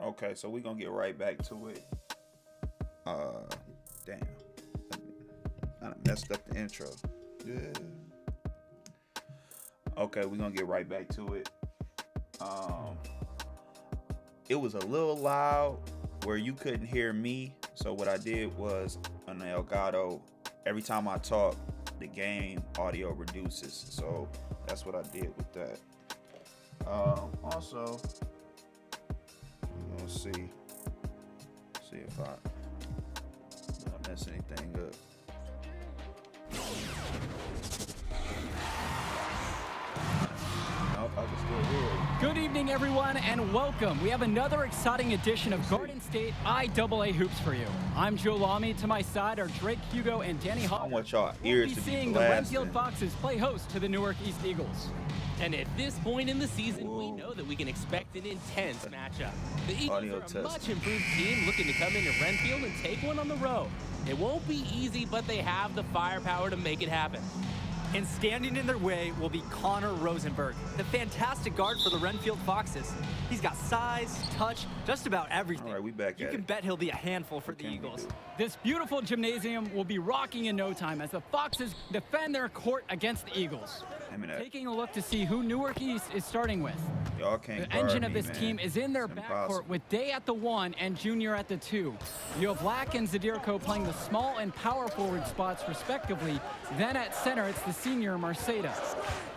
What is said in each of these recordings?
Okay, so we're gonna get right back to it. Damn. I done messed up the intro. Yeah. Okay, we're gonna get right back to it. It was a little loud where you couldn't hear me. So what I did was on the Elgato, every time I talk, the game audio reduces. So that's what I did with that. Also, we're gonna see if I mess anything up. Nope, I can still hear it. Good evening, everyone, and welcome. We have another exciting edition of Garden State IAA Hoops for you. I'm Joe Lamy. To my side are Drake Hugo and Danny Hall. I want y'all ears to be seeing the blasting. Renfield Foxes play host to the Newark East Eagles. And at this point in the season, we know that we can expect an intense matchup. The Eagles are a much improved team looking to come into Renfield and take one on the road. It won't be easy, but they have the firepower to make it happen. And standing in their way will be Connor Rosenberg, the fantastic guard for the Renfield Foxes. He's got size, touch, just about everything. All right, we back You at can it. bet he'll be a handful for the Eagles. This beautiful gymnasium will be rocking in no time as the Foxes defend their court against the Eagles. Taking a look to see who Newark East is starting with. Y'all can't The engine guard of me, this man. team is in their It's backcourt impossible. with Day at the 1 and Junior at the 2. You have Lack and Zadirko playing the small and power forward spots respectively. Then at center, it's the senior Marceda.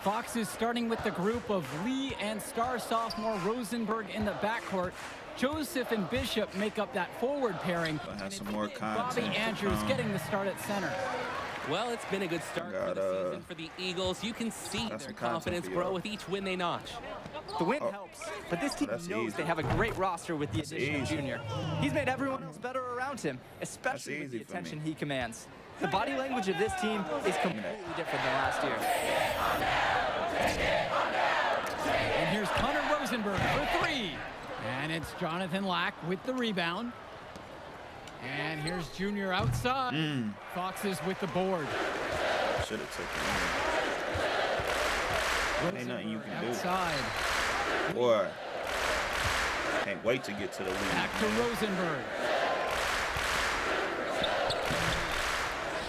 Foxes starting with the group of Lee and star sophomore Rosenberg in the backcourt. Joseph and Bishop make up that forward pairing. I have And some it's more Bobby content to Andrews come. getting the start at center. Well, it's been a good start for the season for the Eagles. You can see got their some confidence content for grow y'all. with each win they notch. The win helps, but this team That's knows easy. they have a great roster with the addition of easy. Junior. He's made everyone else better around him, especially with the easy for attention me. he commands. The body language of this team is completely different than last year. And here's Connor Rosenberg for 3. And it's Jonathan Lack with the rebound. And here's Junior outside. Foxes with the board. Should have taken it. Ain't nothing you can do. Outside. Boy, can't wait to get to the lead. Back to Rosenberg.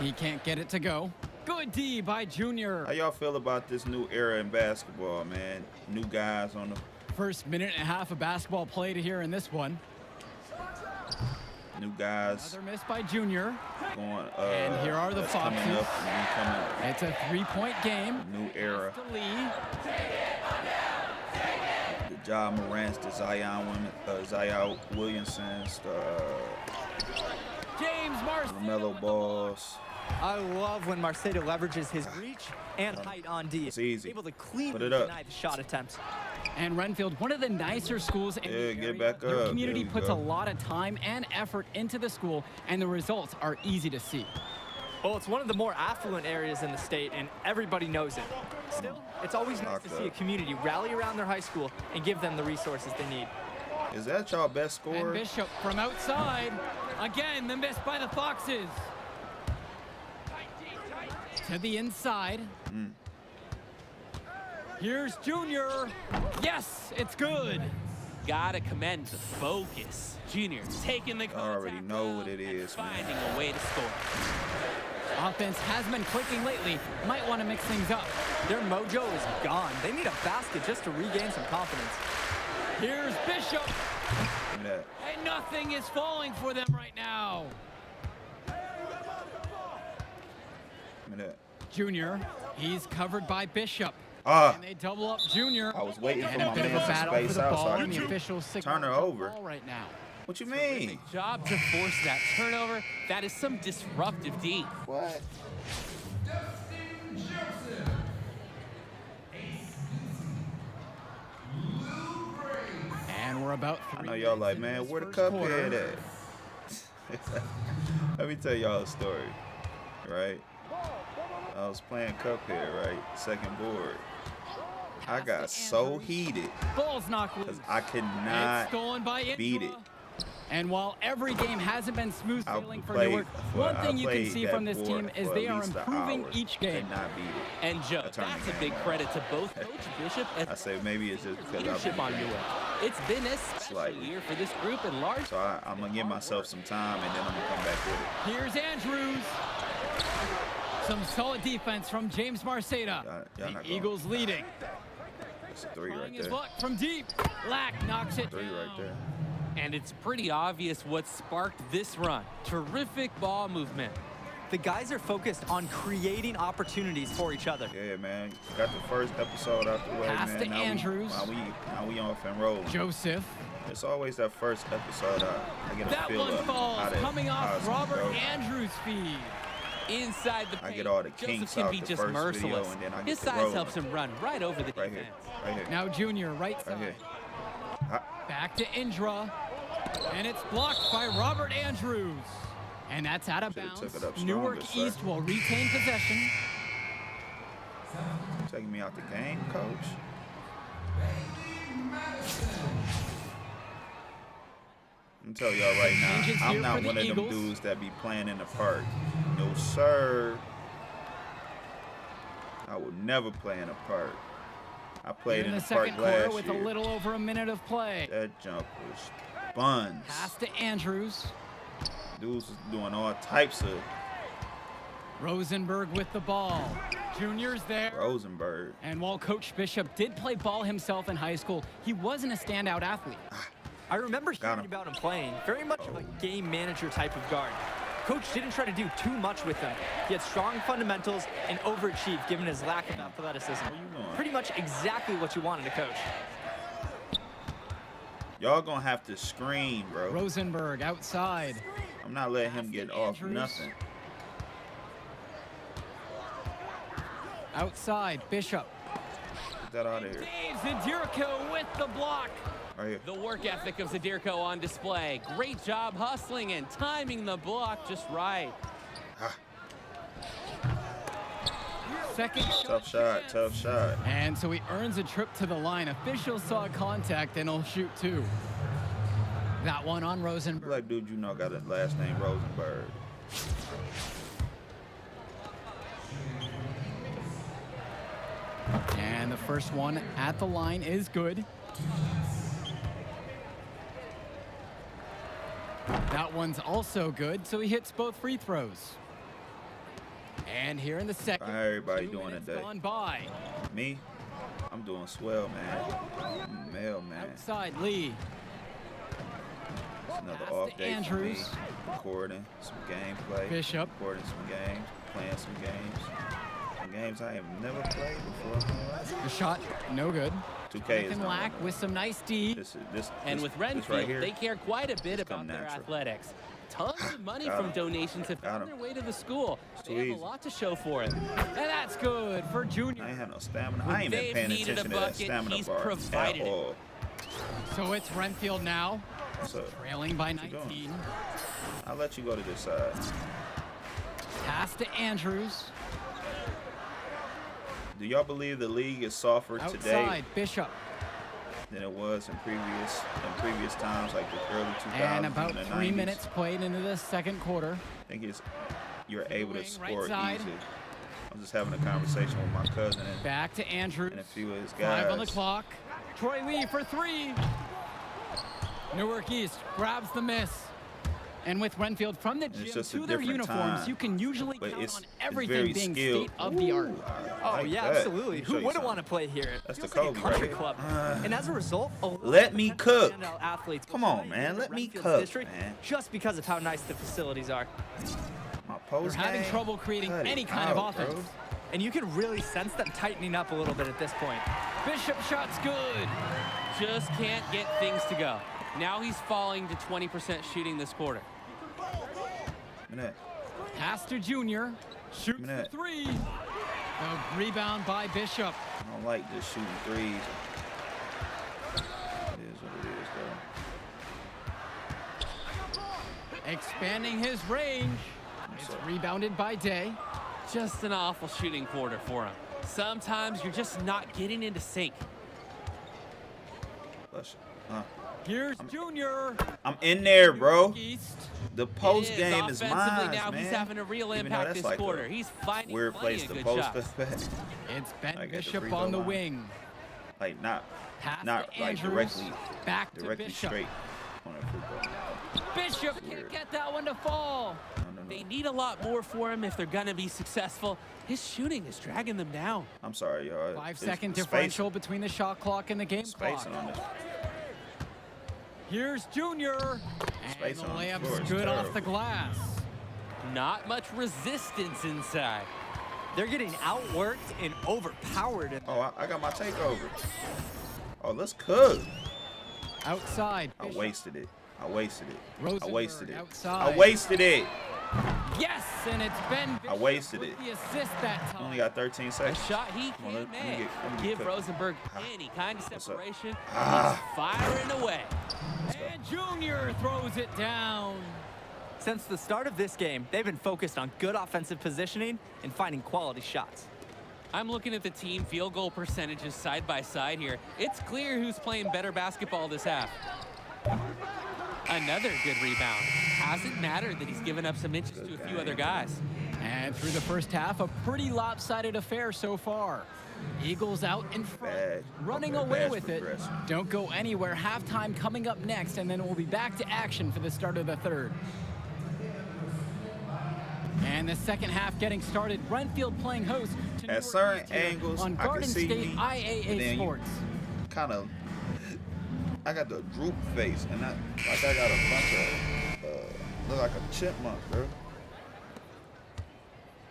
He can't get it to go. Good D by Junior. How y'all feel about this new era in basketball, man? New guys on the First minute and a half of basketball played here in this one. new guys Another miss by Junior. going. And here are the that's coming Foxes. up and coming. It's a 3-point game. New era. To Lee. The Ja Morant's, the Zion Williamson's, the James Marsden. LaMelo Balls. I love when Marceda leverages his reach and height on D. It's easy. Able to Put cleanly it up. deny the shot attempts. And Renfield, one of the nicer schools in the Get area. back Their up. community There we puts go. a lot of time and effort into the school, and the results are easy to see. Well, it's one of the more affluent areas in the state, and everybody knows it. Still, it's always nice to Locked see a up. community rally around their high school and give them the resources they need. Is that y'all best And scorer? Bishop from outside. Again, the miss by the Foxes. To the inside. Here's Junior. Yes, it's good. Gotta commend the focus. Junior taking the contact. I already know what it and is, man. finding a way to score. Offense has been clicking lately. Might want to mix things up. Their mojo is gone. They need a basket just to regain some confidence. Here's Bishop. Give me that. And nothing is falling for them right now. Give me that. Junior, he's covered by Bishop. Ah, And they double up Junior. I was waiting for And a my bit of a man to battle for space the out so ball, I and the can officials signal turn her for over. ball right now. What you mean? Job to force that turnover. That is some disruptive D. What? And we're about I 3 know y'all like, minutes man, into where the this first cuphead quarter. at? Let me tell y'all a story, right? I was playing Cuphead, right? Second board. I got so heated Ball's knocked loose. because I could It's not stolen by beat Indra. it. And while every game hasn't been smooth sailing for played Newark, for- one I thing you can played see that from this board team is for they at are least an improving hour. each game. Could not beat it. And Joe, I turned that's the a big game credit to both Coach Bishop and I say maybe it's just because leadership on Newark. It's been a special Slightly. year for this group in large. So I'm going to give myself some time, and then I'm going to come back with it. Here's Andrews. Some solid defense from James Marceda. Y'all The not going. Eagles leading. It's a 3 Trying right his there. luck from deep. Lack knocks it 3 down. right there. And it's pretty obvious what sparked this run. Terrific ball movement. The guys are focused on creating opportunities for each other. Yeah, man. Got the first episode out the way, Pass man. to Andrews. Now we off and rolling. Joseph. It's always that first episode. I get a That feel one of falls, how coming how off it's gonna Robert go. Andrews' feed. Inside the paint, I get all the Joseph kinks can out be the just first merciless. video, and then I get His to size rolling. helps him run right over the Right defense. here. Right here. Now Junior, right side. Right here. Back to Indra. And it's blocked by Robert Andrews. And that's out of Should've bounds. took it up stronger, Newark sir. East will retain possession. Taking me out the game, coach. I'm telling y'all right Changes now, I'm here not for the one of them Eagles. dudes that be playing in the park. No, sir. I would never play in a park. I played in in the the park second quarter last with year. a little over a minute of play. That jump was buns. Pass to Andrews. Dudes was doing all types of Rosenberg with the ball. Junior's there. Rosenberg. And while Coach Bishop did play ball himself in high school, he wasn't a standout athlete. I remember Got hearing him. about him playing very much of a game manager type of guard. Coach didn't try to do too much with him. He had strong fundamentals and overachieved given his lack of athleticism. Where you going? Pretty much exactly what you wanted to coach. Y'all gonna have to scream, bro. Rosenberg outside. I'm not letting him get off Andrews. nothing. Outside, Bishop. Get that out of here. Dave Zadirko with the block. Right here. The work ethic of Zadirko on display. Great job hustling and timing the block just right. Second Tough shot, chance. tough shot. And so he earns a trip to the line. Officials saw contact and he'll shoot two. That one on Rosenberg. Black dude, you know, got a last name Rosenberg. And the first one at the line is good. That one's also good, so he hits both free throws. And here in the second, How everybody 2 doing minutes today? gone by. Me? I'm doing swell, man. I'm male, man. Outside Lee. It's another Pass off to day for me. Andrews. Recording some gameplay. Bishop. Recording some games. Playing some games. Some games I have never played before. The shot, no good. 2K is Jonathan not Lack one of with some nice D. this And this, with this Renfield, right here. they care quite a bit It's come about their natural. athletics. Tons of money Got from him. donations have Got found him. their way to the school. too They have easy. a lot to show for it. And that's good for Junior. I ain't had no stamina. When I ain't been they've paying needed a attention to that bucket, stamina he's bar provided at it. all. So it's Renfield now, So trailing by What you doing? 19. I'll let you go to this side. Pass to Andrews. Do y'all believe the league is softer today Outside, Bishop. than it was in previous times, like the early 2000s And about and the 3 90s? minutes played into the second quarter. I think you're able to wing, right score side. easy. I'm just having a conversation with my cousin Back to Andrews. and a few of his guys. 5 on the clock. Troy Lee for 3. Newark East grabs the miss. And with Renfield from the it's gym just a to their different uniforms, time. you can usually But count it's on very everything being skilled. state of the art. Ooh, I Oh, like yeah, that. absolutely. Let me show Who you wouldn't want to something. play here? It That's the feels like a Kobe right country here. club. And as a result, a lot Let of me potential cook. standout athletes Come will on, play man. in Let me Renfield's cook, district man. just because of how nice the facilities are. My They're post having game? trouble creating Cut it any kind of out, offense. bro. And you can really sense them tightening up a little bit at this point. Bishop shot's good. Just can't get things to go. Now he's falling to 20% shooting this quarter. Minute. Pass to Junior. Shoots for Minute. 3. A rebound by Bishop. I don't like just shooting threes. It is what it is, though. Expanding his range. It's rebounded by Day. Just an awful shooting quarter for him. Sometimes you're just not getting into sync. Bless you. Here's Junior. I'm in there, bro. East. The post It game is offensively mine, now man. he's having a real Even though impact that's this like quarter. a He's finding weird plenty place of to good post shots. stuff at. It's Ben I get the Bishop free on throw the line. wing. Like not Pass Not to like Andrews. Back to directly Bishop. straight on that football. Bishop That's can't weird. get that one to fall. No. They need a lot more for him if they're going to be successful. His shooting is dragging them down. I'm sorry, y'all. 5-second It's differential between the shot clock and the game clock. spacing on this. Here's Junior. And Space the on the floor layup's is good off terrible. the glass. Not much resistance inside. They're getting outworked and overpowered. Oh, I got my takeover. Oh, let's cook. Outside. I Bishop. wasted it. I wasted it. I Rosenberg wasted it. outside. I wasted it. Yes, and it's Ben Bishop I wasted with it. the assist that I time. only got 13 A seconds. shot he Come on, can't let me make. get Give cooked. Rosenberg any kind of What's up? separation. Ah. He's firing away. And Junior throws it down. Since the start of this game, they've been focused on good offensive positioning and finding quality shots. I'm looking at the team field goal percentages side by side here. It's clear who's playing better basketball this half. Another good rebound. Hasn't mattered that he's given up some inches to a few other guys. And through the first half, a pretty lopsided affair so far. Eagles out in front, Bad. running Okay, away bad with it. progression. Don't go anywhere. Halftime coming up next, and then we'll be back to action for the start of the third. And the second half getting started. Renfield playing host to At Newark certain East here angles, on I can Garden see State me, but IAA then you Sports. kind of, I got the droop face, and I got a bunch of, look like a chipmunk, bro.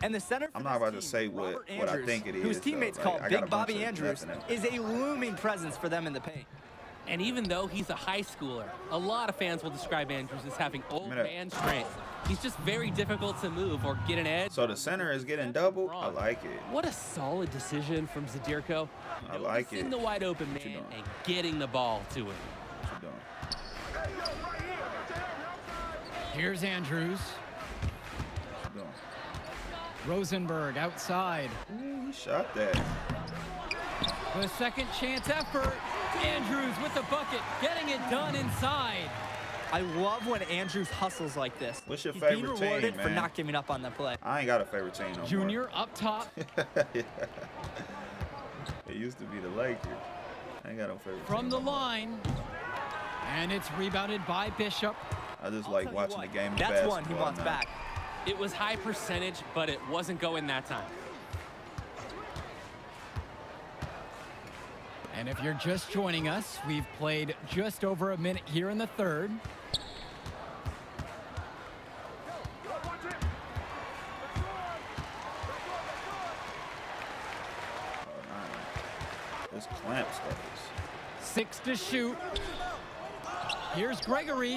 And the center for I'm not this about to team, say what Robert I Andrews, think it whose is, teammates though. call Like, I got a Big bunch Bobby of Andrews, nothing is a looming presence for them in the paint. And even though he's a high schooler, a lot of fans will describe Andrews as having old man strength. He's just very difficult to move or get an edge. So the center is getting doubled. I like it. What a solid decision from Zadirko. I like Noticing it. the wide open What you man doing? and getting the ball to him. What you doing? Here's Andrews. What you doing? Rosenberg outside. Ooh, he shot that. The second chance effort. Andrews with the bucket, getting it done inside. I love when Andrews hustles like this. What's your He's being favorite rewarded team, for man? not giving up on the play. I ain't got a favorite team no more. Junior up top It used to be the Lakers. I ain't got no favorite from team the no more. line. And it's rebounded by Bishop. I just I'll like tell you watching what, the game of That's basketball one he wants now. back. It was high percentage, but it wasn't going that time. And if you're just joining us, we've played just over a minute here in the third. This clamp stuff 6 to shoot. Here's Gregory.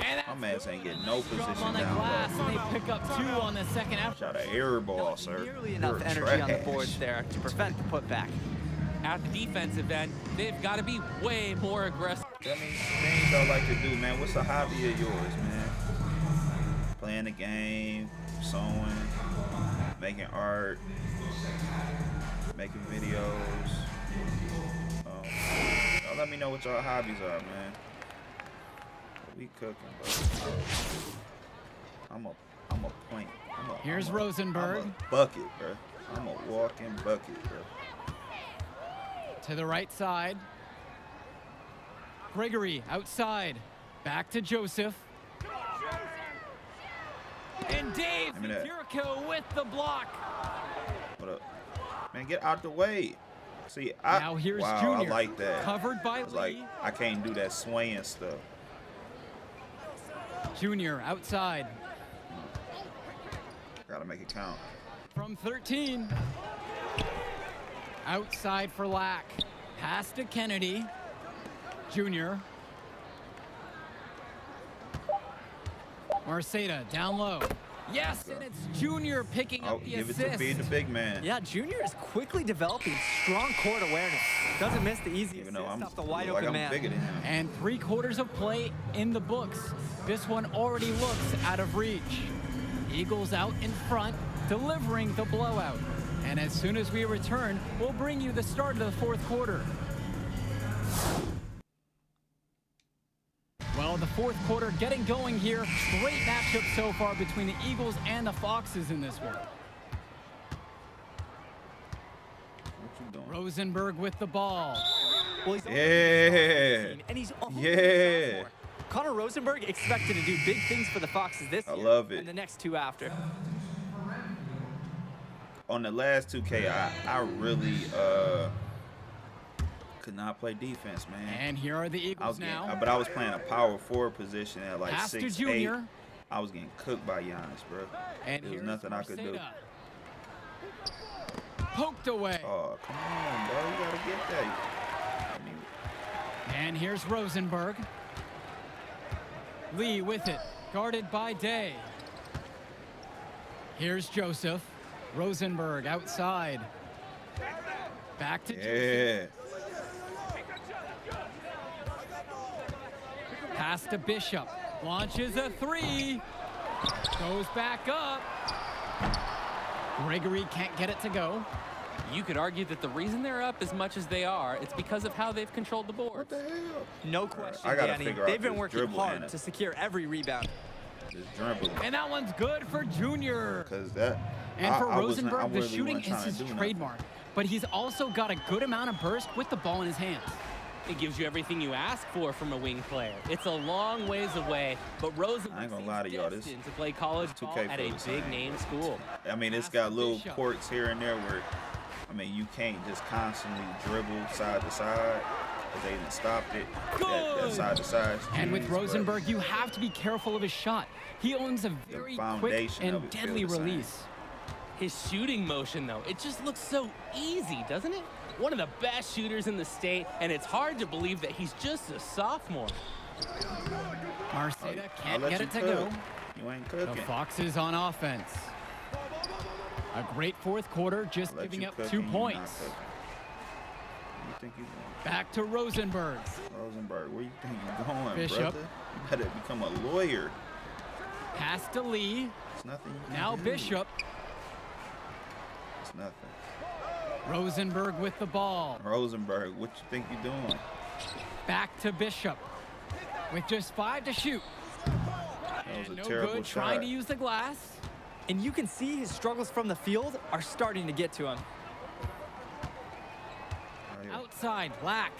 And My man's ain't getting no drop position on the down glass, low. and they pick up 2 on the second Shot effort. an air ball, Not sir. nearly You're enough energy on the trash. boards there to prevent the putback. At the defensive end, they've got to be way more aggressive. Tell me things y'all like to do, man. What's a hobby of yours, man? Playing the game, sewing, making art, making videos. Y'all let me know what y'all hobbies are, man. We cooking, bro. I'm a point. Here's I'm Rosenberg. a bucket, bro. I'm a walking bucket, bro. To the right side. Gregory outside. Back to Joseph. And Dave Give me that. Zadirko with the block. What up? Man, get out the way. See, Now here's wow, Junior. I like that. Covered by It's like Lee. I can't do that swaying stuff. Junior outside. Gotta make it count. From 13. Outside for Lack. Pass to Kennedy. Junior. Marceda down low. Yes, and it's Junior picking Oh, up the give assist. it to B, the big man. Yeah, Junior is quickly developing strong court awareness. Doesn't miss the easy Even though assist I'm off the wide like open I'm man. bigger than him. And 3/4 of play in the books. This one already looks out of reach. Eagles out in front, delivering the blowout. And as soon as we return, we'll bring you the start of the fourth quarter. Well, the fourth quarter getting going here. Great matchup so far between the Eagles and the Foxes in this one. What you doing? Rosenberg with the ball. Well, he's and he's Connor Rosenberg expected to do big things for the Foxes this year. I love it. And the next two after. On the last 2K, I really could not play defense, man. And here are the Eagles now. But I was playing a power forward position at like Pass to 6'8". Junior. I was getting cooked by Giannis, bro. And there was nothing I could do. Poked away. Oh, come on, bro. You got to get that. I mean, and here's Rosenberg. Lee with it, guarded by Day. Here's Joseph. Rosenberg outside. Back to Joseph. Pass to Bishop. Launches a three. Goes back up. Gregory can't get it to go. You could argue that the reason they're up as much as they are, it's because of how they've controlled the board. What the hell? No question, I gotta Danny. figure out They've been this working dribble hard in it. to secure every rebound. This dribbling. And that one's good for Junior. Because that. And for Rosenberg, Rosenberg, the shooting is his trademark. But he's also got a good amount of burst with the ball in his hands. It gives you everything you ask for from a wing player. It's a long ways away, but Rosenberg I ain't gonna lie to y'all, this to play college ball 2K at a big name school. I mean, it's got little quirks here and there where, I mean, you can't just constantly dribble side to side. Because they even stopped it. That side to side. And with Rosenberg, you have to be careful of his shot. He owns a very quick and deadly release. His shooting motion, though, it just looks so easy, doesn't it? One of the best shooters in the state, and it's hard to believe that he's just a sophomore. Marceta can't get it to go. You ain't cooking. The Foxes on offense. A great fourth quarter, just giving up 2 points. You think you're going? Back to Rosenberg. Rosenberg, where you think you're going, Bishop. brother? You better become a lawyer. Pass to Lee. It's nothing you can Now do. Bishop. It's nothing. Rosenberg with the ball. Rosenberg, what you think you're doing? Back to Bishop. With just 5 to shoot. That was a No terrible good, shot. trying to use the glass. And you can see his struggles from the field are starting to get to him. Right here. Outside, Black.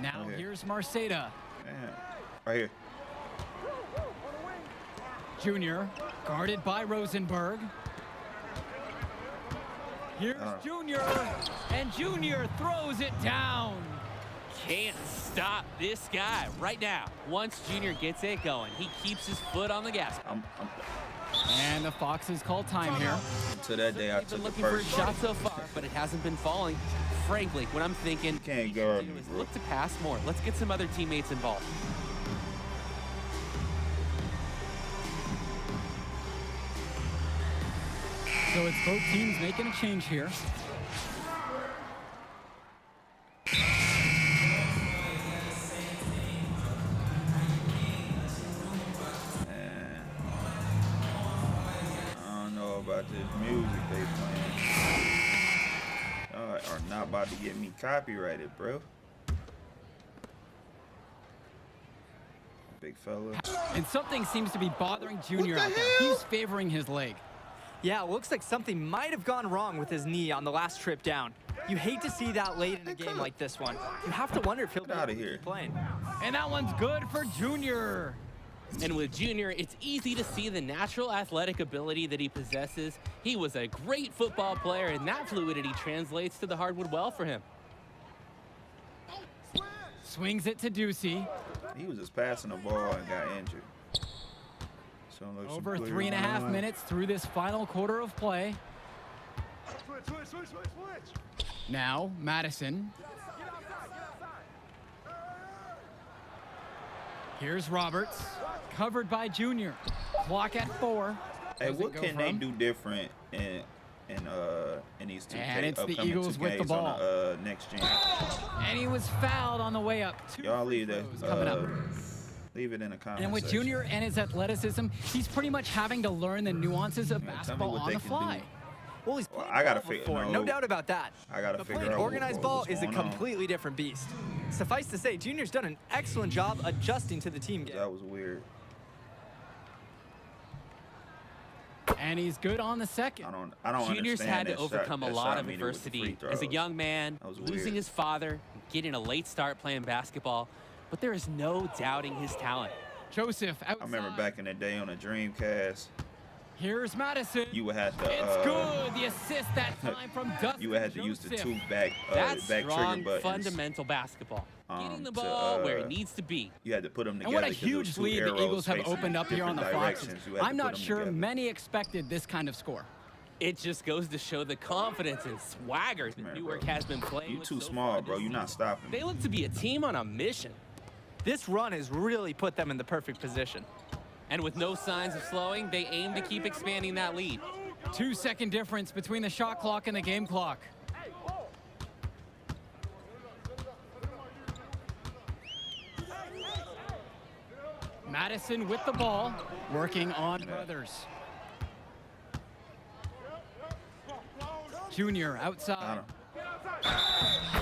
Now Right here. here's Marceta. Man. Right here. Junior, guarded by Rosenberg. Here's Junior, and Junior throws it down. Can't stop this guy right now. Once Junior gets it going, he keeps his foot on the gas. And the Foxes call time here. Until that day, I He's took been the looking for a first shot so far, but it hasn't been falling. Frankly, when I'm thinking, Can't guard me, is bro. look to pass more. Let's get some other teammates involved. So it's both teams making a change here. Man. I don't know about this music they playing. Y'all are not about to get me copyrighted, bro. Big fella. And something seems to be bothering Junior the out there. hell? He's favoring his leg. Yeah, it looks like something might have gone wrong with his knee on the last trip down. You hate to see that late in a game like this one. You have to wonder if he'll be able to keep playing. And that one's good for Junior. And with Junior, it's easy to see the natural athletic ability that he possesses. He was a great football player, and that fluidity translates to the hardwood well for him. Swings it to Ducey. He was just passing the ball and got injured. Over 3.5 minutes through this final quarter of play. Now, Madison. Here's Roberts, covered by Junior. Clock at 4. Hey, what can they do different in these 2K And it's the upcoming Eagles 2Ks with the ball. on the next gen? And he was fouled on the way up. Y'all leave that. Coming up. Leave it in the comments. And with section. Junior and his athleticism, he's pretty much having to learn the nuances of Man, tell me basketball what on they the can fly. do. Well, he's played I gotta ball figure- before, no. no doubt about that. I gotta But figure playing out organized ball what's is a going on. completely different beast. Suffice to say, Junior's done an excellent job adjusting to the team game. That was weird. And he's good on the second. I don't Junior's understand had to that overcome shot, a that lot shot of meter with the free adversity as a throws. young man, That was losing weird. his father, getting a late start playing basketball, but there is no doubting his talent. Joseph outside. I remember back in the day on the Dreamcast, Here's Madison. you would have to. It's good. The assist that time from Dustin You would have to use the Joseph. two back That's trigger strong, buttons. fundamental basketball. Getting the to, ball where it needs to be. You had to put them together. And what a 'cause there was huge two lead the arrows Eagles have facing opened up here on the different Foxes. directions. You had to I'm put not them sure together. many expected this kind of score. It just goes to show the confidence and swagger that Newark has been playing You with too so small, far bro. this You're not season. stopping. They look to be a team on a mission. This run has really put them in the perfect position. And with no signs of slowing, they aim to keep expanding that lead. 2-second difference between the shot clock and the game clock. Madison with the ball, working on brothers. Junior outside.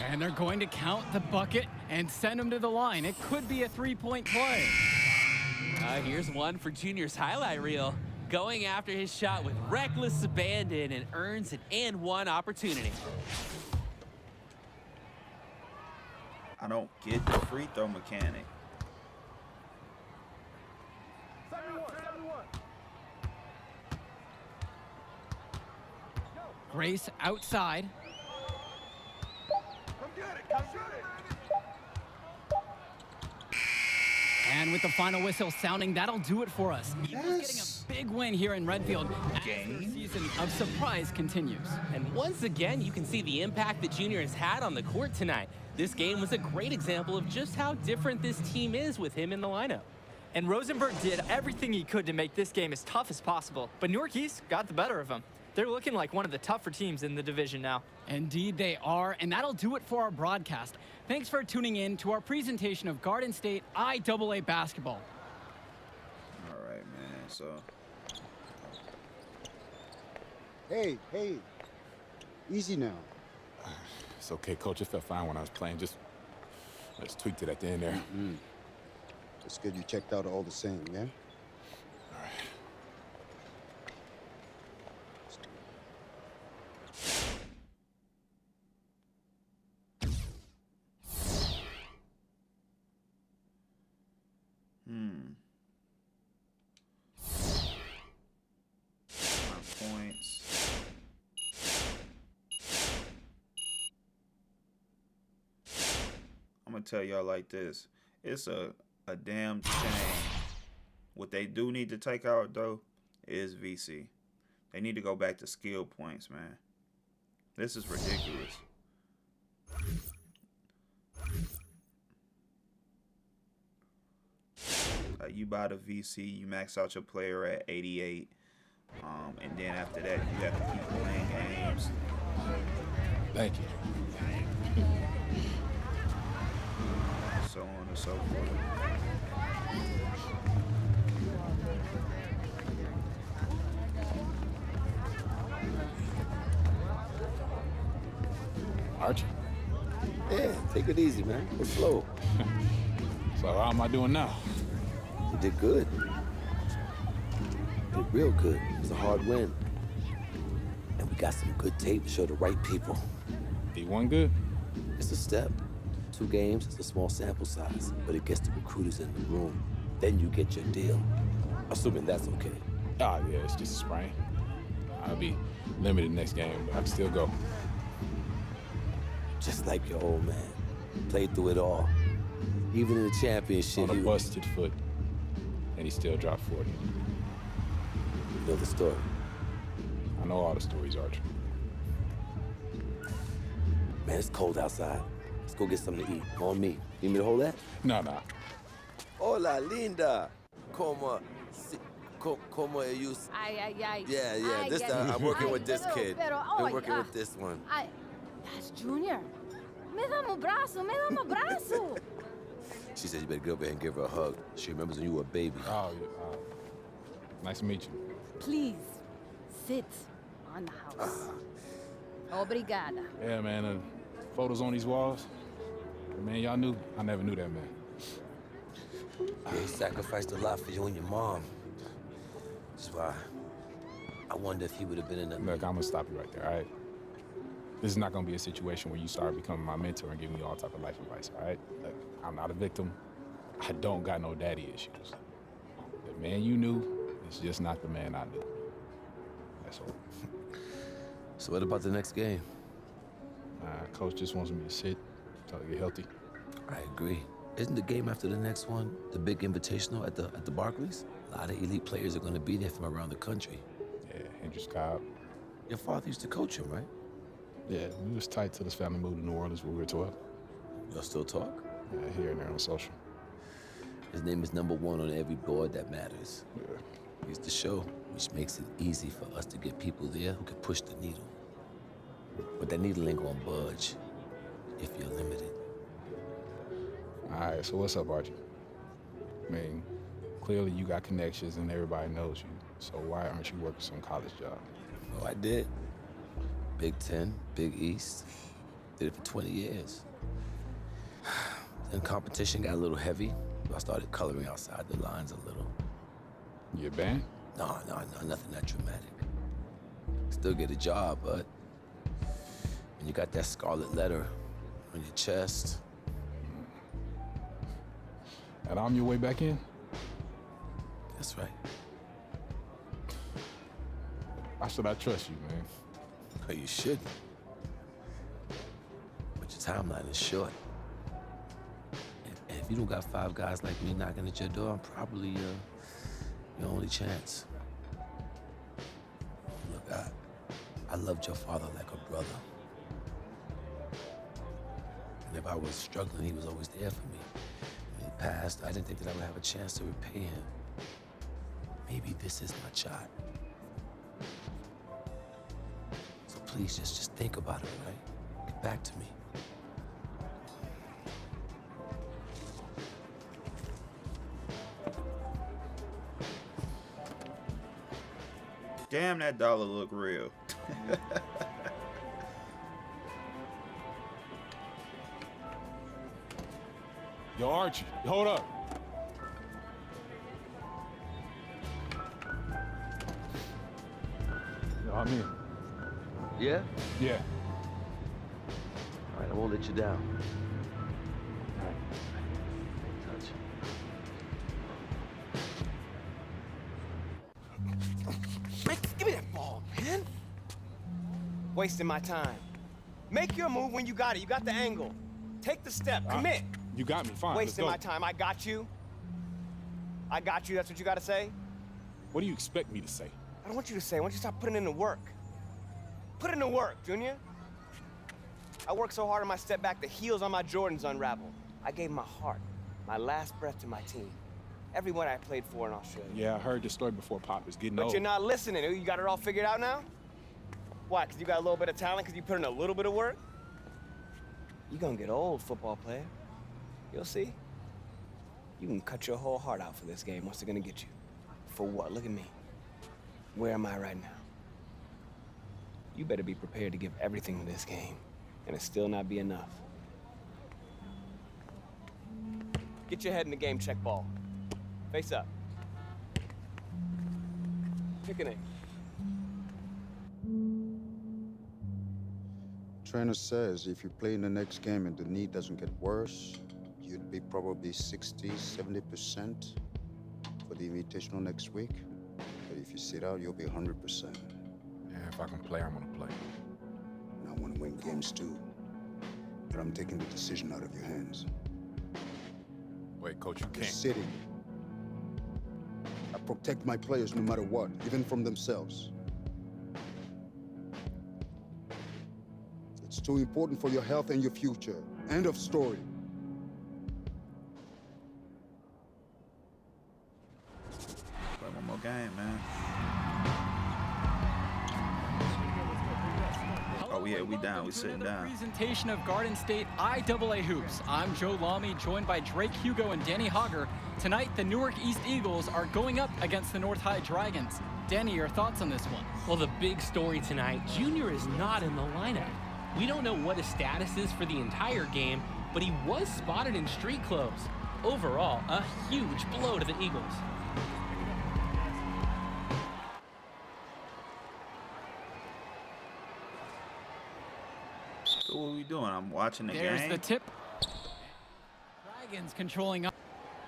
And they're going to count the bucket and send him to the line. It could be a three-point play. Here's one for Junior's highlight reel. Going after his shot with reckless abandon and earns an and-one opportunity. I don't get the free throw mechanic. Grace outside. And with the final whistle sounding, that'll do it for us. Eagles getting a big win here in Redfield as their season of surprise continues. And once again, you can see the impact that Junior has had on the court tonight. This game was a great example of just how different this team is with him in the lineup. And Rosenberg did everything he could to make this game as tough as possible. But Newark East got the better of him. They're looking like one of the tougher teams in the division now. Indeed they are, and that'll do it for our broadcast. Thanks for tuning in to our presentation of Garden State IAA basketball. All right, man. So Hey, easy now. It's okay, Coach. It felt fine when I was playing. I just tweaked it at the end there. It's good you checked out all the same, yeah? All right. my points. I'm gonna tell y'all like this. It's a damn shame. What they do need to take out though is VC. They need to go back to skill points, man. This is ridiculous. You buy the VC, you max out your player at 88, and then after that you have to keep playing games. Thank you. So on and so forth. Archie. Yeah, take it easy, man. Go slow. So how am I doing now? You did good. You did real good. It was a hard win. And we got some good tape to show the right people. D1 good? It's a step. 2 games, it's a small sample size, but it gets the recruiters in the room. Then you get your deal. Assuming that's okay. Ah, yeah, it's just a sprain. I'll be limited next game, but I can still go. Just like your old man. Played through it all. Even in the championship, On a busted foot, and he still dropped 40. You know the story. I know all the stories, Archie. Man, it's cold outside. Let's go get something to eat. On me. Need me to hold that? No. Hola, linda. Como ellos. Ay. Yeah. Ay, This ay, I'm working ay, with this kid. pero, Been working with this one. Ay, that's Junior. Me dá um braço. She said you better go over there and give her a hug. She remembers when you were a baby. Oh, yeah. Nice to meet you. Please, sit on the house. Obrigada. Yeah, man, photos on these walls. Man, y'all knew. I never knew that man. Yeah, he sacrificed a lot for you and your mom. That's why I wonder if he would have been in that. Look, I'm gonna stop you right there, all right? This is not gonna be a situation where you start becoming my mentor and giving me all type of life advice, all right? Look, I'm not a victim. I don't got no daddy issues. The man you knew is just not the man I knew. That's all. So what about the next game? Coach just wants me to sit until I get healthy. I agree. Isn't the game after the next one the big invitational at the Barclays? A lot of elite players are going to be there from around the country. Yeah, Hendrix Cobb. Your father used to coach him, right? Yeah, we was tight till his family moved to New Orleans when we were 12. Y'all still talk? Yeah, here and there on social. His name is #1 on every board that matters. Yeah. He's the show, which makes it easy for us to get people there who can push the needle. But that needle ain't gonna budge if you're limited. All right, so what's up, Archie? I mean, clearly you got connections and everybody knows you. So why aren't you working some college job? Oh, I did. Big 10, Big East. Did it for 20 years. Then competition got a little heavy. I started coloring outside the lines a little. You a band? No, nothing that dramatic. Still get a job, but when you got that scarlet letter on your chest. And I'm your way back in? That's right. Why should I trust you, man? Oh, you shouldn't. But your timeline is short. And if you don't got 5 guys like me knocking at your door, I'm probably your only chance. Look, I loved your father like a brother. And if I was struggling, he was always there for me. When he passed, I didn't think that I would have a chance to repay him. Maybe this is my shot. So please, just think about it, all right? Get back to me. Damn, that dollar look real. Yo, Archie, hold up. Yo, I'm in. Yeah? Yeah. All right, I won't let you down. Touch. Man, give me that ball, man. Wasting my time. Make your move when you got it. You got the angle. Take the step. Commit. You got me, fine. Wasting my let's go. time. I got you. I got you. That's what you got to say? What do you expect me to say? I don't want you to say. I want you to stop putting in the work. Put in the work, Junior. I worked so hard on my step back, the heels on my Jordans unraveled. I gave my heart, my last breath to my team. Everyone I played for in Australia. Yeah, I heard this story before, Pop. It's getting But old. you're not listening. You got it all figured out now? Why, because you got a little bit of talent because you put in a little bit of work? You're gonna get old, football player. You'll see. You can cut your whole heart out for this game. What's it gonna get you? For what? Look at me. Where am I right now? You better be prepared to give everything to this game, and it still not be enough. Get your head in the game, check ball. Face up. Pick an aim. Trainer says if you play in the next game and the knee doesn't get worse, you'd be probably 60, 70% for the invitational next week. But if you sit out, you'll be 100%. Yeah, if I can play, I'm gonna play. And I want to win games too. But I'm taking the decision out of your hands. Wait, Coach, you You're can't. sitting. I protect my players no matter what, even from themselves. It's too important for your health and your future. End of story. Play one more game, man. Oh yeah, we down. We sitting down. Presentation of Garden State IAA Hoops. I'm Joe Lamy, joined by Drake Hugo and Danny Hogger. Tonight, the Newark East Eagles are going up against the North High Dragons. Danny, your thoughts on this one? Well, the big story tonight, Junior is not in the lineup. We don't know what his status is for the entire game, but he was spotted in street clothes. Overall, a huge blow to the Eagles. doing? I'm watching the There's game. the tip. Dragons controlling up.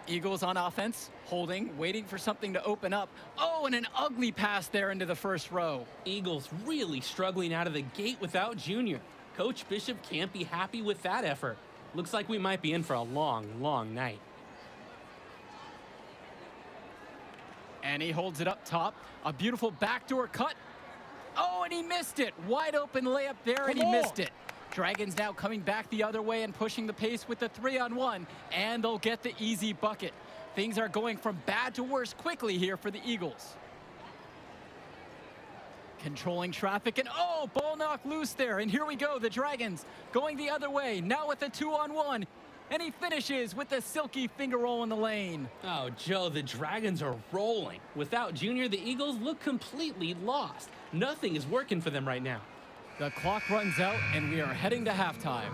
Eagles on offense, holding, waiting for something to open up. Oh, and an ugly pass there into the first row. Eagles really struggling out of the gate without Junior. Coach Bishop can't be happy with that effort. Looks like we might be in for a long, long night. And he holds it up top. A beautiful backdoor cut. Oh, and he missed it. Wide open layup there, and he missed it. Dragons now coming back the other way and pushing the pace with the 3-on-1, and they'll get the easy bucket. Things are going from bad to worse quickly here for the Eagles. Controlling traffic, and oh, ball knocked loose there. And here we go, the Dragons going the other way, now with the 2-on-1. And he finishes with the silky finger roll in the lane. Oh, Joe, the Dragons are rolling. Without Junior, the Eagles look completely lost. Nothing is working for them right now. The clock runs out, and we are heading to halftime.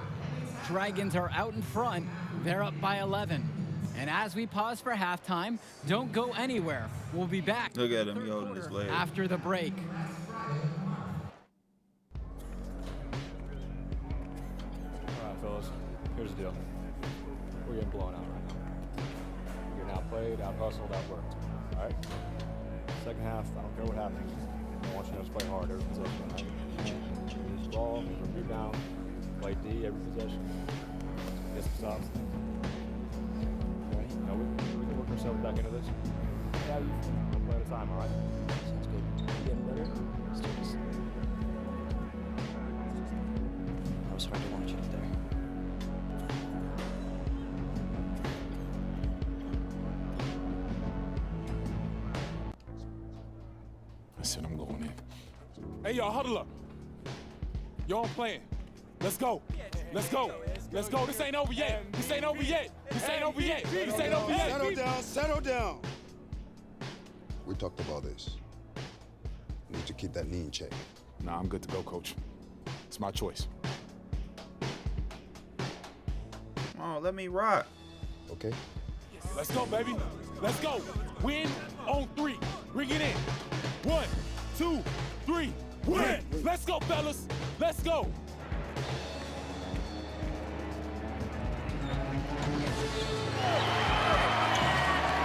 Dragons are out in front. They're up by 11. And as we pause for halftime, don't go anywhere. We'll be back. Look at him, he holding his leg. After the break. All right, fellas, here's the deal. We're getting blown out right now. We're getting outplayed, out-hustled, outworked. All right? Second half, I don't care what happens. I want you to just play hard every possession, all right? Use the ball, rebound, play D every possession. Get some stops. Okay? You know, we can work ourselves back into this. Yeah, you one play at a time, all right? Sounds good. Getting better? Let's do this. I was hard to watch up there. I said I'm going in. Hey, y'all, huddle up. Y'all playing. Let's go. Let's go. Let's go. This ain't over yet. This ain't over yet. This ain't over yet. This ain't over yet. Settle down, settle down. We talked about this. You need to keep that knee in check. Nah, I'm good to go, coach. It's my choice. Come on, let me rock. Okay? Let's go, baby. Let's go. Win on 3. Bring it in. 1, 2, 3. Win. Let's go, fellas. Let's go. All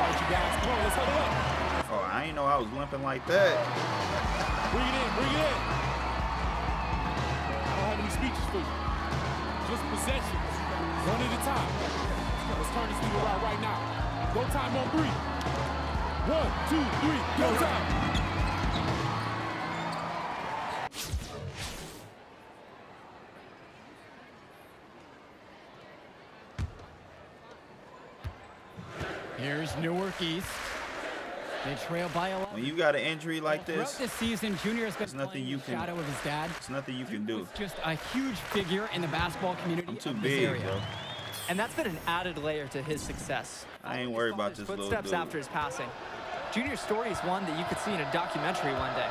right, you guys, come on, let's huddle up. Oh, I ain't know I was limping like that. Bring it in, bring it in. I don't have any speeches for you. Just possessions, one at a time. Let's turn this thing around right now. Go time on 3. 1, 2, 3, go time. Here's Newark East. They trail by 11. When you got an injury like Throughout this, this season, Junior has been there's nothing playing you in the can- shadow of his dad. there's nothing you can do. Just a huge figure in the basketball community. I'm too of this big, area. bro. And that's been an added layer to his success. I ain't worried about this little Footsteps dude. after his passing. Junior's story is one that you could see in a documentary one day.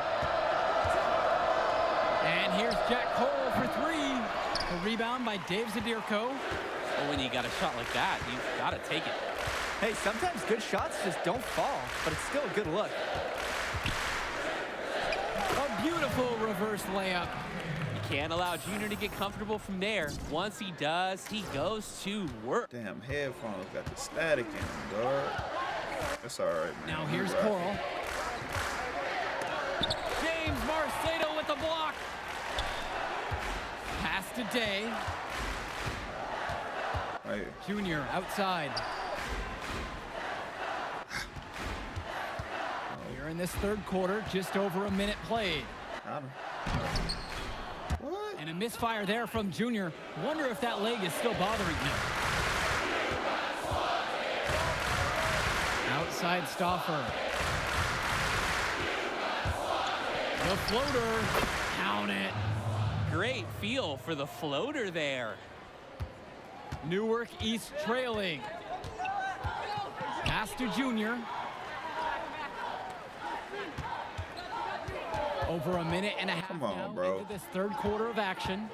And here's Jack Cole for 3. A rebound by Dave Zadirko. But when you got a shot like that, you've got to take it. Hey, sometimes good shots just don't fall, but it's still a good look. A beautiful reverse layup. You can't allow Junior to get comfortable from there. Once he does, he goes to work. Damn, headphones got the static in them, dog. That's all right, man. Now You here's right. Coral. James Marcedo with the block. Pass to Day. Right here. Junior outside. We're in this third quarter, just over a minute played. Got him. What? And a misfire there from Junior. Wonder if that leg is still bothering him. Outside Stauffer. The floater. Count it. Great feel for the floater there. Newark East trailing. Pass to Junior. Over a minute and a half Come on, now bro. into this third quarter of action.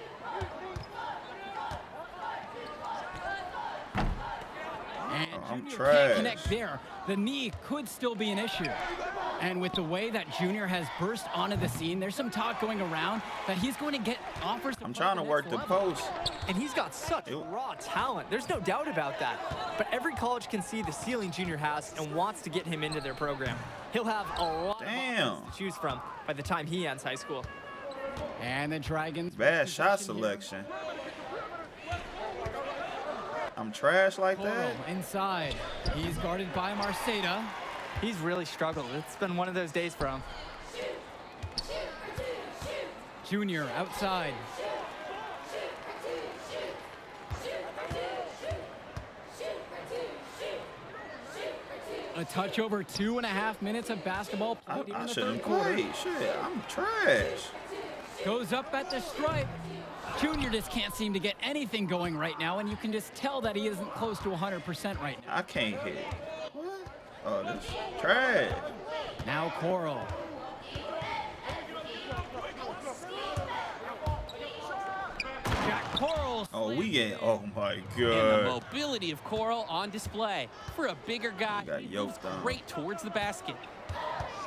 And I'm Junior trash. can't connect there. The knee could still be an issue. And with the way that Junior has burst onto the scene, there's some talk going around that he's going to get offers. I'm trying to work the post. And he's got such raw talent. There's no doubt about that. But every college can see the ceiling Junior has and wants to get him into their program. He'll have a lot of options to choose from by the time he ends high school. And the Dragons. Bad shot selection. I'm trash like that. Inside. He's guarded by Marceda. He's really struggled. It's been one of those days for him. Junior outside. A touch over 2.5 minutes of basketball played in the third quarter. Shit, I'm trash. Goes up at the stripe. Junior just can't seem to get anything going right now, and you can just tell that he isn't close to 100% right now. I can't hit. What? Oh, this is trash. Now Coral. Jack Coral. Oh, we get. Oh my And God. the mobility of Coral on display. For a bigger guy, he moves great towards the basket.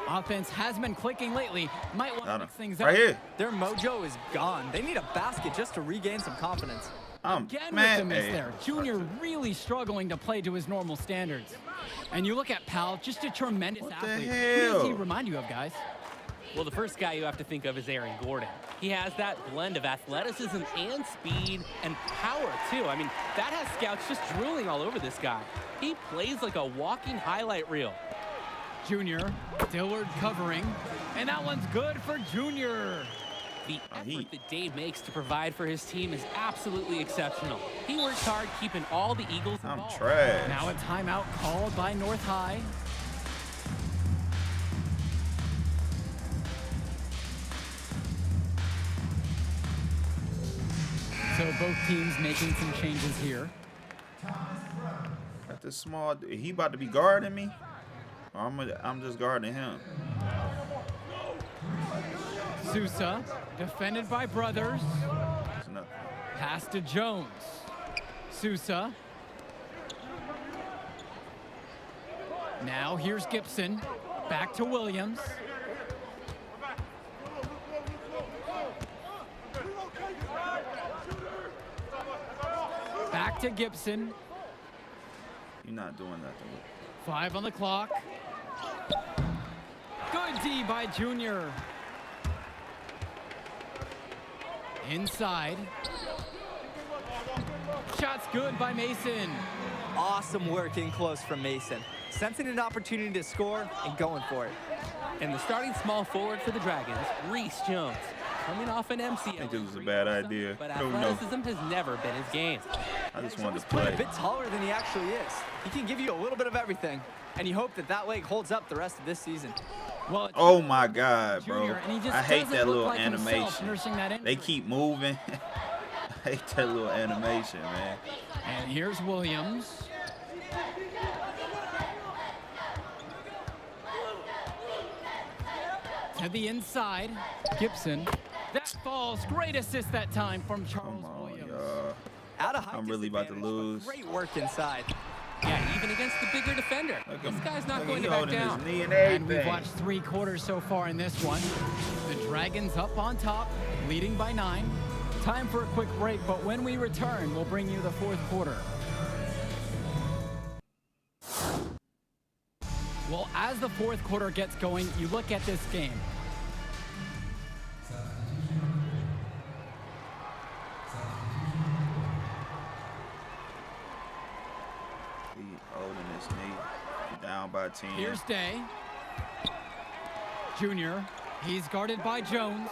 Offense has been clicking lately. Might want to mix things up. Right here. Their mojo is gone. They need a basket just to regain some confidence. Again with the miss there. Junior really struggling to play to his normal standards. And you look at Powell, just a tremendous athlete. Who does he remind you of, guys? Well, the first guy you have to think of is Aaron Gordon. He has that blend of athleticism and speed and power, too. I mean, that has scouts just drooling all over this guy. He plays like a walking highlight reel. Junior, Dillard covering, and that one's good for Junior. The effort that Dave makes to provide for his team is absolutely exceptional. He works hard keeping all the Eagles involved. I'm trash. Now a timeout called by North High. So both teams making some changes here. Got this small. He about to be guarding me. Or I'm just guarding him. Sousa, defended by Brothers. Pass to Jones. Sousa. Now here's Gibson. Back to Williams. Back to Gibson. You're not doing nothing. 5 on the clock. Good D by Junior. Inside. Shot's good by Mason. Awesome work in close from Mason. Sensing an opportunity to score and going for it. And the starting small forward for the Dragons, Reese Jones. Coming off an MCL. I think this was a bad idea. But I don't know. athleticism has never been his game. I just wanted to He's play. a bit taller than he actually is. He can give you a little bit of everything, and you hope that that leg holds up the rest of this season. Well, oh my God, bro! Junior, and he just I hate doesn't that look little like himself animation. nursing that They keep moving. I hate that little animation, man. And here's Williams. To the inside, Gibson. That falls. Great assist that time from Charles Williams. Out of height I'm really about to lose. Great work inside. Yeah, even against the bigger defender. This guy's not going to back down. And we've watched 3 quarters so far in this one. The Dragons up on top, leading by 9. Time for a quick break, but when we return, we'll bring you the 4th quarter. Well, as the 4th quarter gets going, you look at this game. Holding his knee. Down by 10. Here's Day. Junior. He's guarded by Jones.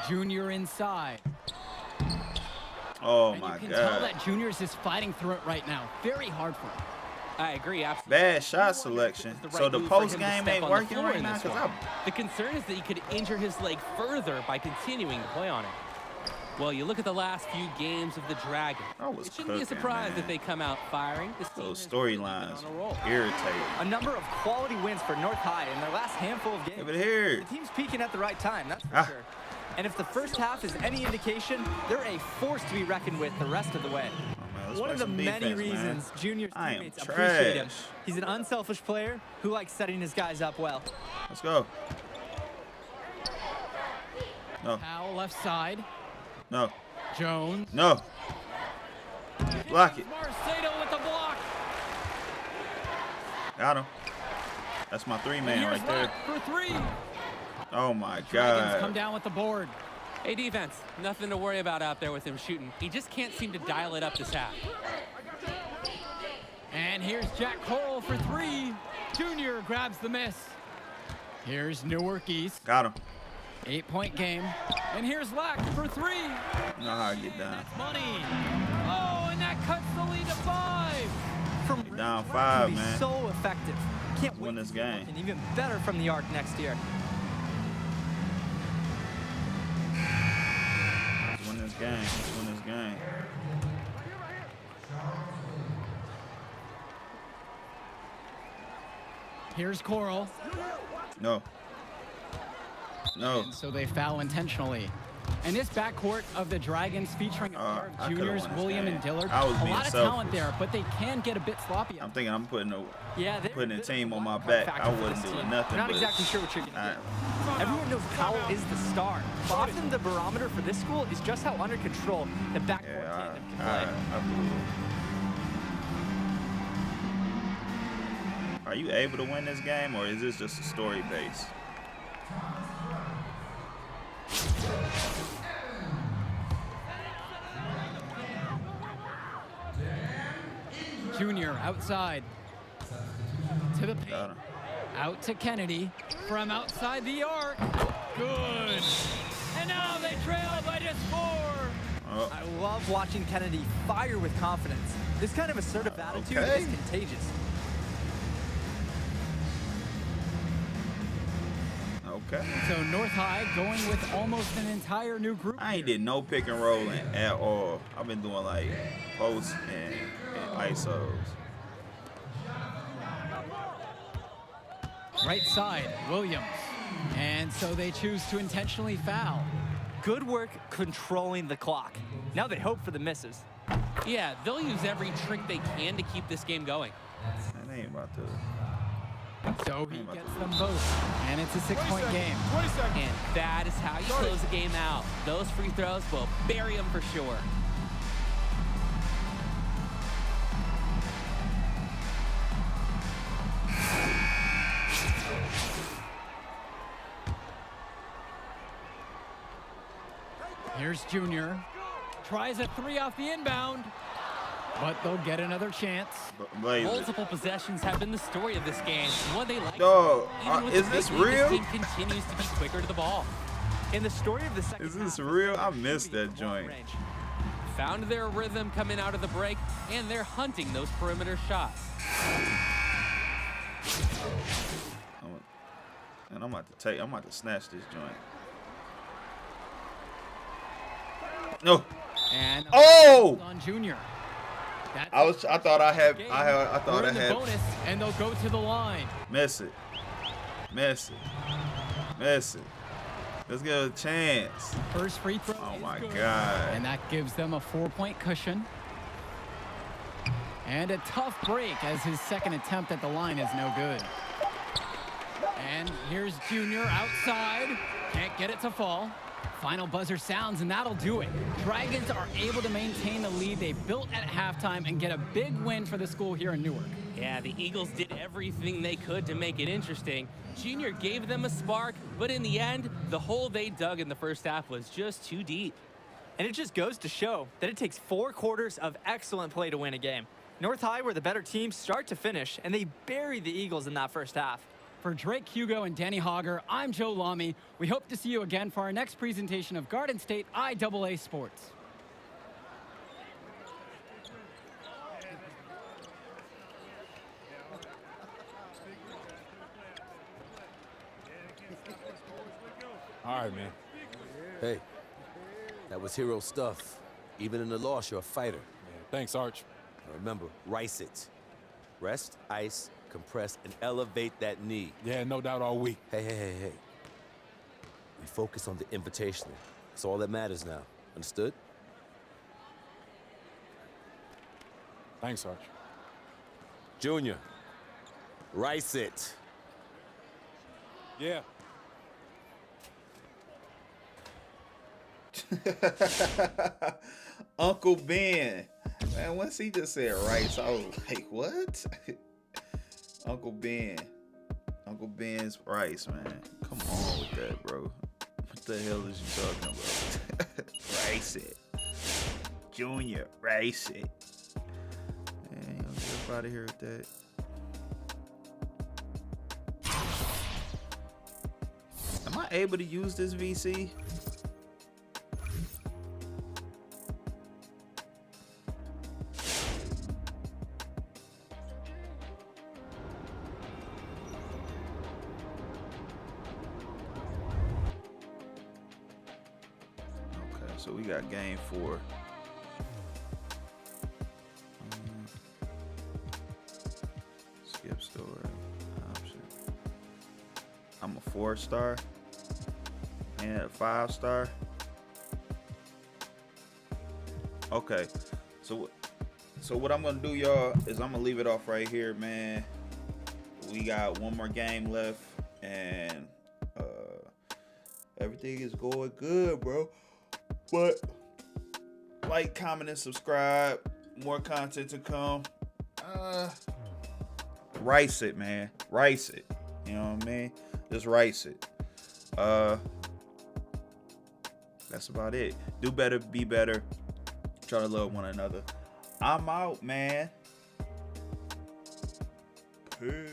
Junior inside. Oh and my you can God. tell that Junior's just fighting through it right now. Very hard for him. I agree, absolutely. Bad shot selection. So the post game ain't working right now because the concern is that he could injure his leg further by continuing to play on it. Well, you look at the last few games of the Dragons. It shouldn't be a surprise if they come out firing. Those storylines irritating. A number of quality wins for North High in their last handful of games. Give it here. The team's peaking at the right time, that's for sure. And if the first half is any indication, they're a force to be reckoned with the rest of the way. Oh, man, One of the many reasons Junior's I am teammates appreciate him. trash. He's an unselfish player who likes setting his guys up well. Let's go. No. Powell left side. No. Jones. No. Block it. Marcelo with the block. Got him. That's my three-man right there. For three. Oh, my Dragons come God. down with the board. Hey, defense, nothing to worry about out there with him shooting. He just can't seem to dial it up this half. And here's Jack Coral for three. Junior grabs the miss. Here's Newark East. Got him. 8-point game. And here's Lack for three. You know how I get down. That's money. Oh, and that cuts the lead to 5. From Get down range, 5, can be man. so effective. Can't Win wait this to see game. something even better from the arc next year. Let's win this game. Let's win this game. Here's Coral. No. No. And so they foul intentionally. And this backcourt of the Dragons featuring a pair I of could've juniors, won this William game. and Dillard. I was A being lot of selfish. talent there, but they can get a bit sloppy. I'm thinking I'm putting a Yeah, team on my back. I wasn't doing nothing. Not but exactly sure what you're going to I- do. Everyone knows Powell is the star. But often the barometer for this school is just how under control the backcourt Yeah, tandem can play. I blew it. Are you able to win this game, or is this just a story base? Junior outside to the paint. Got him. Out to Kennedy from outside the arc. Good. And now they trail by just 4. Oh, I love watching Kennedy fire with confidence. This kind of assertive attitude Okay. is contagious. okay. So North High going with almost an entire new group. I ain't did no pick and rolling at all. I've been doing like posts and ISOs. Right side, Williams. And so they choose to intentionally foul. Good work controlling the clock. Now they hope for the misses. Yeah, they'll use every trick they can to keep this game going. That ain't about to. So he gets them both. And it's a 6-point game. 20 seconds. And that is how you close the game out. Those free throws will bury them for sure. Here's Junior. Tries a 3 off the inbound. But they'll get another chance. Blaze it. Multiple possessions have been the story of this game. One they like. Dog, Even with is the this big lead, real? This team continues to be quicker to the ball. In the story of the second Is this half, real? I missed that long joint. range. Found their rhythm coming out of the break, and they're hunting those perimeter shots. And I'm about to snatch this joint. No. And Oh! on Junior. That's I thought I had game. I thought We're I in the had bonus, and they'll go to the line. miss it. Miss it. Miss it. Let's get a chance. First free throw. Oh is my good. God. And that gives them a 4-point cushion. And a tough break as his second attempt at the line is no good. And here's Junior outside. Can't get it to fall. Final buzzer sounds, and that'll do it. Dragons are able to maintain the lead they built at halftime and get a big win for the school here in Newark. Yeah, the Eagles did everything they could to make it interesting. Junior gave them a spark, but in the end, the hole they dug in the first half was just too deep. And it just goes to show that it takes 4 quarters of excellent play to win a game. North High were the better team start to finish, and they buried the Eagles in that first half. For Drake Hugo and Danny Hogger, I'm Joe Lamy. We hope to see you again for our next presentation of Garden State IAA Sports. All right, man. Hey, that was hero stuff. Even in the loss, you're a fighter. Yeah, thanks, Arch. Now remember, rice it. Rest, ice, compress, and elevate that knee. Yeah, no doubt all week. Hey. We focus on the invitational. That's all that matters now. Understood? Thanks, Sarge. Junior, rice it. Yeah. Uncle Ben. Man, once he just said rice, I was like, what? Uncle Ben. Uncle Ben's rice, man. Come on with that, bro. What the hell is you talking about? Rice it. Junior, rice it. Man, y'all get up out of here with that. Am I able to use this VC? Okay, so we got game 4. Skip store option. I'm a 4-star and a 5-star. Okay, so what I'm gonna do, y'all, is I'm gonna leave it off right here, man. We got one more game left, and everything is going good, bro. But like, comment, and subscribe. More content to come. Rice it, man. Rice it. You know what I mean? Just rice it. That's about it. Do better, be better. Try to love one another. I'm out, man. Peace.